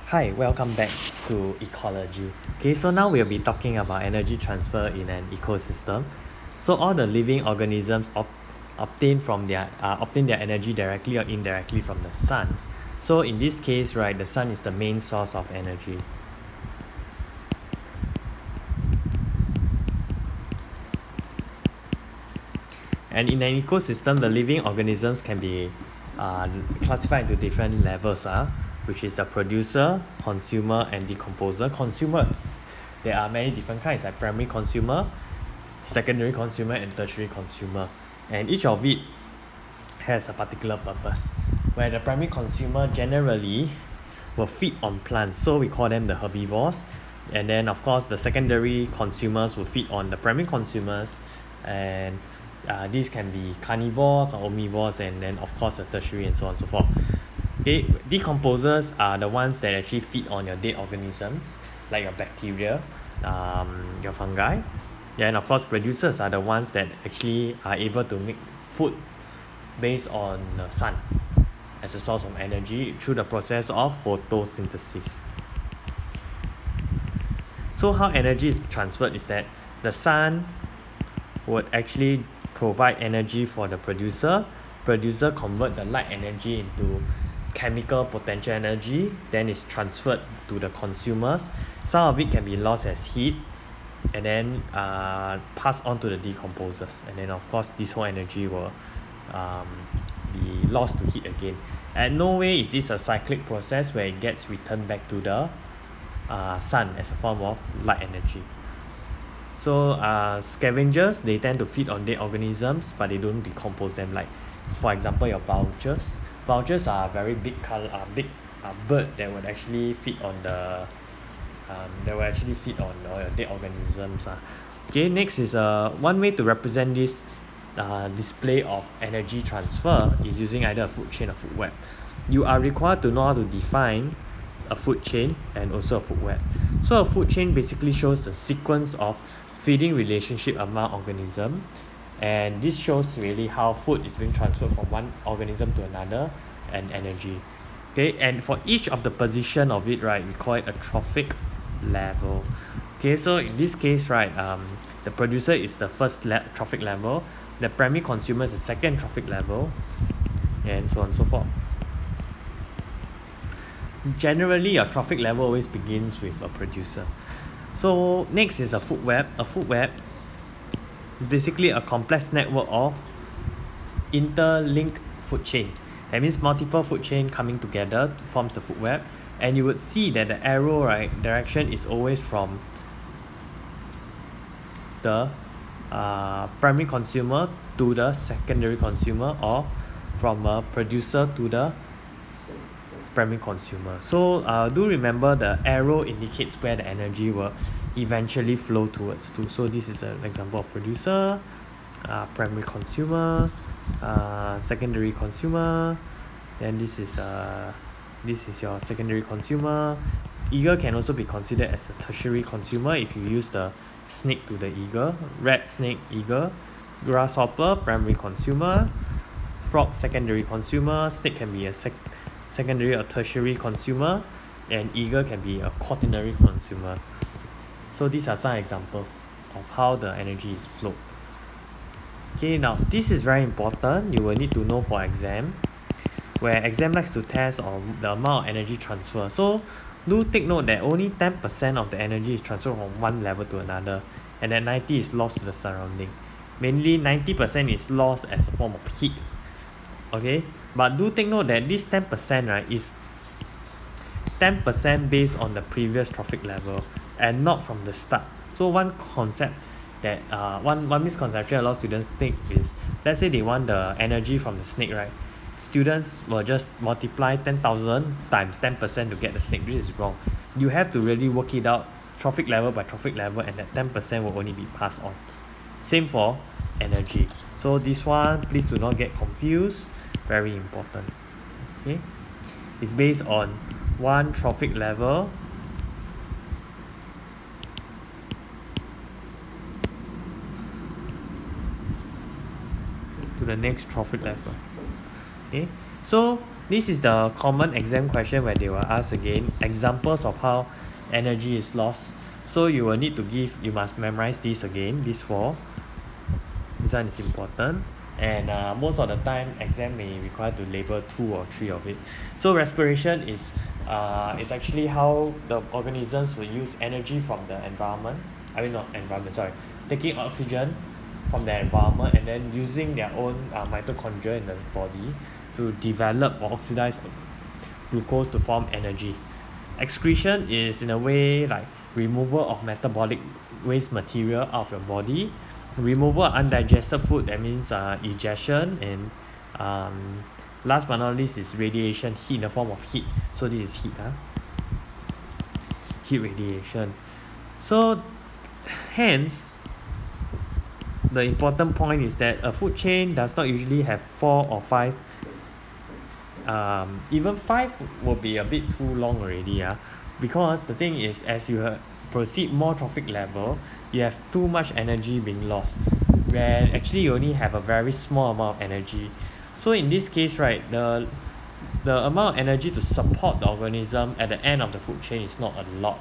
Hi, welcome back to ecology. Okay, so now we'll be talking about energy transfer in an ecosystem. So all the living organisms obtain their energy directly or indirectly from the sun. So in this case, right, the sun is the main source of energy. And in an ecosystem, the living organisms can be classified into different levels, which is the producer, consumer, and decomposer. Consumers, there are many different kinds, like primary consumer, secondary consumer, and tertiary consumer. And each of it has a particular purpose. Where the primary consumer generally will feed on plants, so we call them the herbivores. And then, of course, the secondary consumers will feed on the primary consumers, and these can be carnivores or omnivores, and then of course the tertiary and so on and so forth. Decomposers are the ones that actually feed on your dead organisms, like your bacteria, your fungi. And of course producers are the ones that actually are able to make food based on the sun as a source of energy through the process of photosynthesis. So how energy is transferred is that the sun would actually provide energy for the producer convert the light energy into chemical potential energy, then it's transferred to the consumers. Some of it can be lost as heat and then passed on to the decomposers, and then of course this whole energy will be lost to heat again. And no way is this a cyclic process where it gets returned back to the sun as a form of light energy. So scavengers, they tend to feed on dead organisms, but they don't decompose them. Like, for example, your vultures. Vultures are a very big bird that would actually feed on the your dead organisms. Okay, next is one way to represent this display of energy transfer is using either a food chain or food web. You are required to know how to define a food chain and also a food web. So a food chain basically shows the sequence of feeding relationship among organisms, and this shows really how food is being transferred from one organism to another and energy. Okay, and for each of the position of it, right, we call it a trophic level. Okay, so in this case, right, the producer is the first trophic level, the primary consumer is the second trophic level, and so on and so forth. Generally, a trophic level always begins with a producer. So next is a food web. A food web is basically a complex network of interlinked food chain. That means multiple food chain coming together forms the food web, and you would see that the arrow, right, direction is always from the primary consumer to the secondary consumer, or from a producer to the primary consumer. So do remember the arrow indicates where the energy will eventually flow towards to. So this is an example of producer, primary consumer, secondary consumer, then this is your secondary consumer. Eagle can also be considered as a tertiary consumer if you use the snake to the eagle. Rat, snake, eagle. Grasshopper, primary consumer. Frog, secondary consumer. Snake can be a secondary or tertiary consumer, and eagle can be a quaternary consumer. So these are some examples of how the energy is flowed. Okay, now this is very important. You will need to know for exam, where exam likes to test on the amount of energy transfer. So do take note that only 10% of the energy is transferred from one level to another, and that 90% is lost to the surrounding. Mainly 90% is lost as a form of heat. Okay, but do take note that this 10%, right, is 10% based on the previous trophic level and not from the start. So one concept that one misconception a lot of students think is, let's say they want the energy from the snake, right, students will just multiply 10,000 times 10% to get the snake. This is wrong. You have to really work it out trophic level by trophic level, and that 10% will only be passed on. Same for energy. So this one, please do not get confused. Very important. Okay, it's based on one trophic level to the next trophic level. Okay, so This is the common exam question where they will ask again examples of how energy is lost. So you will need to you must memorize this again, these four. This one is important. And most of the time exam may require to label 2 or 3 of it. So respiration is actually how the organisms will use energy from the environment. Taking oxygen from the environment and then using their own mitochondria in the body to develop or oxidize glucose to form energy. Excretion is in a way like removal of metabolic waste material out of your body. Removal of undigested food, that means egestion, and last but not least is radiation, heat in the form of heat. So this is heat, heat radiation. So hence the important point is that a food chain does not usually have 4 or 5. Even 5 will be a bit too long already, because the thing is, as you proceed more trophic level, you have too much energy being lost, where actually you only have a very small amount of energy. So in this case, right, the amount of energy to support the organism at the end of the food chain is not a lot,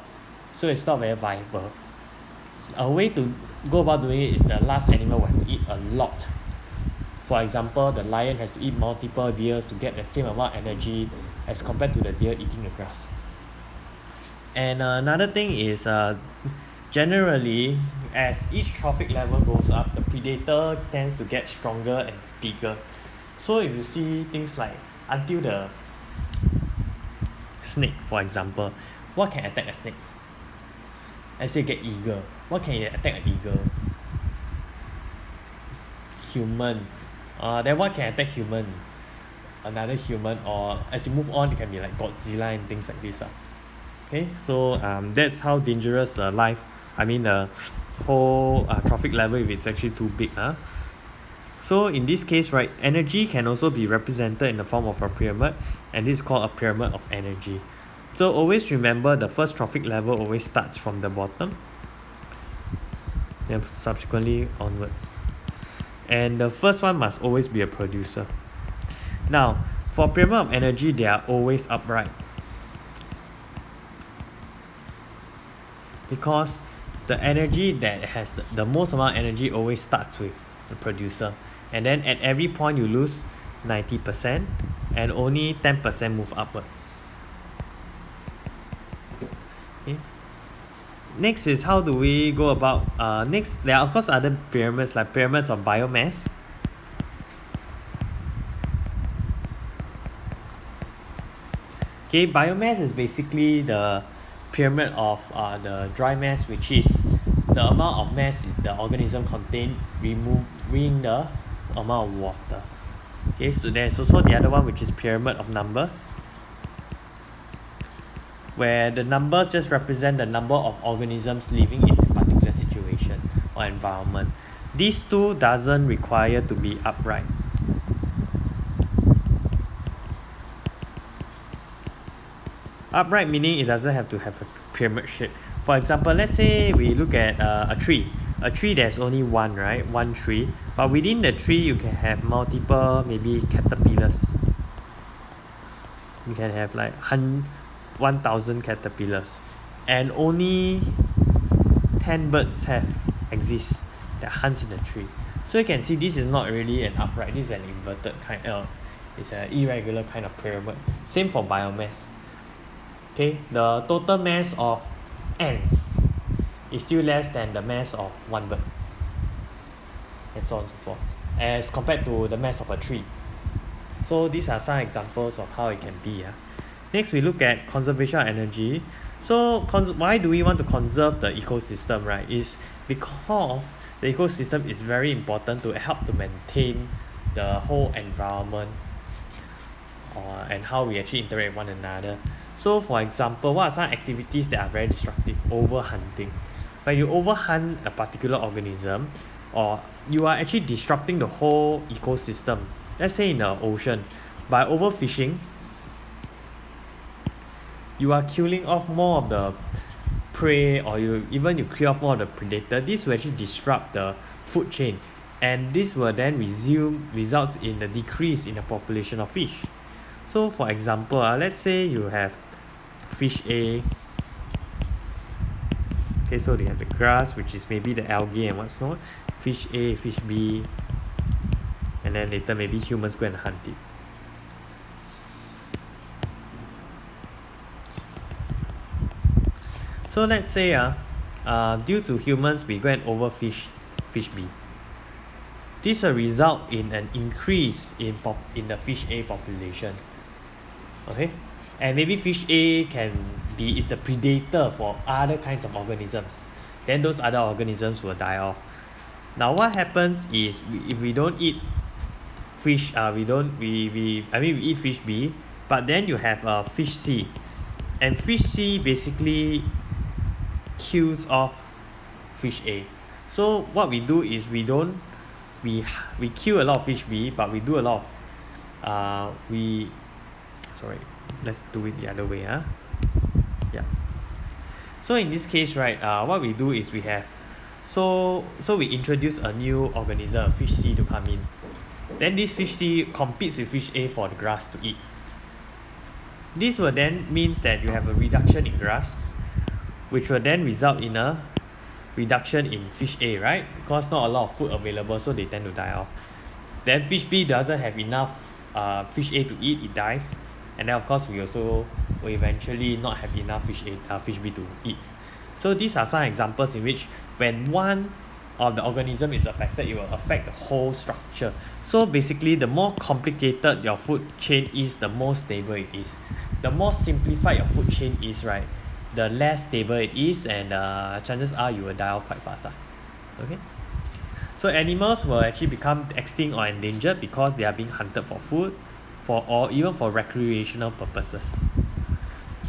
so it's not very viable. A way to go about doing it is the last animal will have to eat a lot. For example, the lion has to eat multiple deers to get the same amount of energy as compared to the deer eating the grass. And another thing is generally, as each trophic level goes up, the predator tends to get stronger and bigger. So if you see things like, until the snake, for example, what can attack a snake? I say get eagle. What can attack an eagle? Human. Then what can attack human? Another human, or as you move on, it can be like Godzilla and things like this. Okay, so that's how dangerous the whole trophic level, if it's actually too big. So in this case, right, energy can also be represented in the form of a pyramid, and this is called a pyramid of energy. So always remember, the first trophic level always starts from the bottom, then subsequently onwards. And the first one must always be a producer. Now, for pyramid of energy, they are always upright, because the energy that has the most amount of energy always starts with the producer, and then at every point you lose 90% and only 10% move upwards. Okay. Next is how do we go about next, there are of course other pyramids like pyramids of biomass. Okay, biomass is basically the pyramid of the dry mass, which is the amount of mass the organism contain removing the amount of water. Okay, so there's also the other one, which is pyramid of numbers, where the numbers just represent the number of organisms living in a particular situation or environment. These two doesn't require to be upright. Upright meaning it doesn't have to have a pyramid shape. For example, let's say we look at a tree. A tree, there's only one, right? One tree. But within the tree, you can have multiple, maybe caterpillars. You can have like 1,000 caterpillars. And only 10 birds exist that hunts in the tree. So you can see this is not really an upright. This is an inverted kind of, it's an irregular kind of pyramid. Same for biomass. Okay, the total mass of ants is still less than the mass of one bird, and so on and so forth, as compared to the mass of a tree. So these are some examples of how it can be. Next, we look at conservation of energy. So why do we want to conserve the ecosystem, right? Is because the ecosystem is very important to help to maintain the whole environment, and how we actually interact with one another. So for example, what are some activities that are very destructive? Overhunting. When you overhunt a particular organism, or you are actually disrupting the whole ecosystem. Let's say in the ocean, by overfishing, you are killing off more of the prey, or you kill off more of the predator. This will actually disrupt the food chain, and this will then result in the decrease in the population of fish. So for example, let's say you have fish A. Okay, so they have the grass, which is maybe the algae and what's not. Fish A, fish B, and then later maybe humans go and hunt it. So let's say due to humans, we go and overfish fish B. This will result in an increase in the fish A population. Okay, and maybe fish A is a predator for other kinds of organisms. Then those other organisms will die off. Now what happens is if we don't eat fish, we eat fish B, but then you have fish C, and fish C basically kills off fish A. So what we do is we kill a lot of fish B, but we do a lot of let's do it the other way. So in this case, right, what we do is we introduce a new organism, fish C, to come in. Then this fish C competes with fish A for the grass to eat. This will then means that you have a reduction in grass, which will then result in a reduction in fish A, right? Because not a lot of food available, so they tend to die off. Then fish B doesn't have enough fish A to eat, it dies. And then of course we also will eventually not have enough fish B to eat. So these are some examples in which when one of the organism is affected, it will affect the whole structure. So basically, the more complicated your food chain is, the more stable it is. The more simplified your food chain is, right, the less stable it is, and chances are you will die off quite fast. Okay, so animals will actually become extinct or endangered because they are being hunted for food, or even for recreational purposes.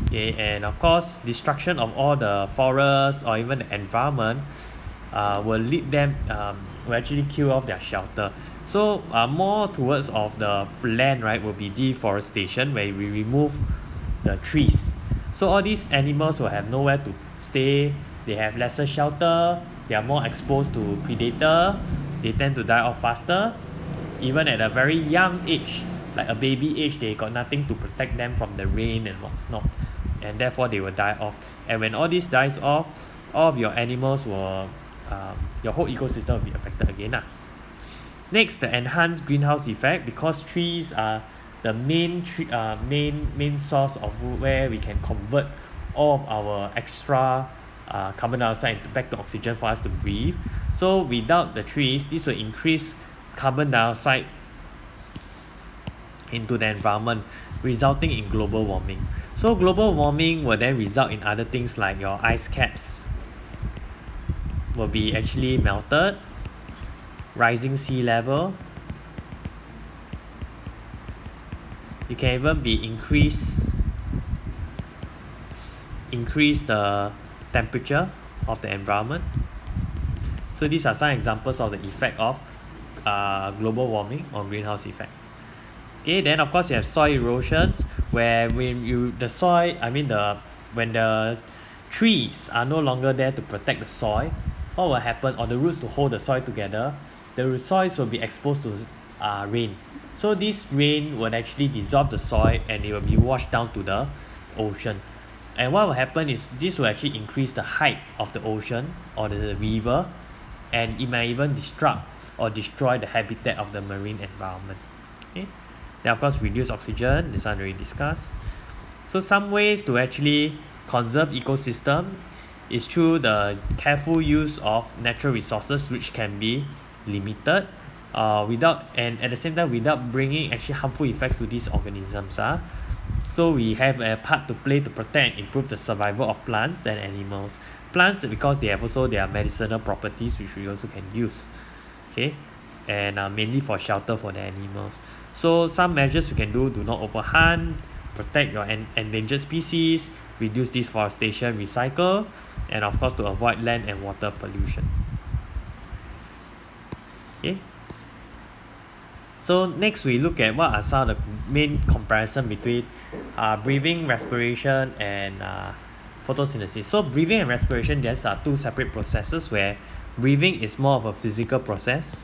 Okay, and of course, destruction of all the forests or even the environment will lead them will actually kill off their shelter. So more towards of the land, right, will be deforestation, where we remove the trees. So all these animals will have nowhere to stay, they have lesser shelter, they are more exposed to predator, they tend to die off faster. Even at a very young age, like a baby age, they got nothing to protect them from the rain and what's not, and therefore they will die off. And when all this dies off, all of your animals will your whole ecosystem will be affected again. Next, the enhanced greenhouse effect, because trees are the main source of where we can convert all of our extra carbon dioxide back to oxygen for us to breathe. So without the trees, this will increase carbon dioxide into the environment, resulting in global warming. So global warming will then result in other things like your ice caps will be actually melted, rising sea level. You can even be increase the temperature of the environment. So these are some examples of the effect of global warming or greenhouse effect. Okay, then of course you have soil erosions, where when the trees are no longer there to protect the soil, what will happen, or the roots to hold the soil together, the soils will be exposed to rain. So this rain will actually dissolve the soil and it will be washed down to the ocean. And what will happen is this will actually increase the height of the ocean or the river, and it may even disrupt or destroy the habitat of the marine environment. Okay? Then of course reduce oxygen, this one already discussed. So some ways to actually conserve ecosystem is through the careful use of natural resources, which can be limited and at the same time without bringing actually harmful effects to these organisms. So we have a part to play to protect and improve the survival of plants and animals. Plants, because they have also their medicinal properties, which we also can use. Okay, and mainly for shelter for the animals. So some measures you can do not overhunt, protect your endangered species, reduce deforestation, recycle, and of course to avoid land and water pollution. Okay. So next we look at what are some of the main comparison between breathing, respiration, and photosynthesis. So breathing and respiration, these are two separate processes, where breathing is more of a physical process,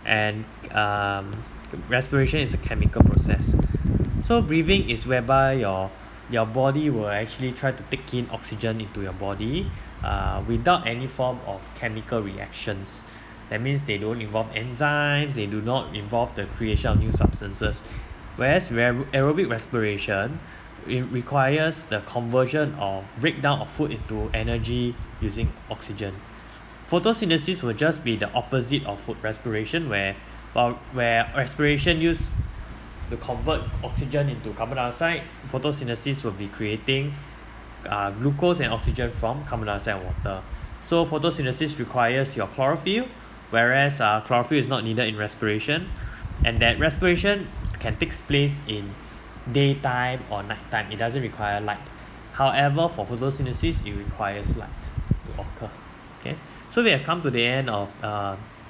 and respiration is a chemical process. So breathing is whereby your body will actually try to take in oxygen into your body without any form of chemical reactions. That means they don't involve enzymes, they do not involve the creation of new substances. Whereas aerobic respiration, it requires the conversion or breakdown of food into energy using oxygen. Photosynthesis will just be the opposite of food respiration, where respiration use to convert oxygen into carbon dioxide. Photosynthesis will be creating glucose and oxygen from carbon dioxide and water. So photosynthesis requires your chlorophyll, whereas chlorophyll is not needed in respiration, and that respiration can take place in daytime or nighttime. It doesn't require light. However, for photosynthesis, it requires light to occur. Okay, so we have come to the end of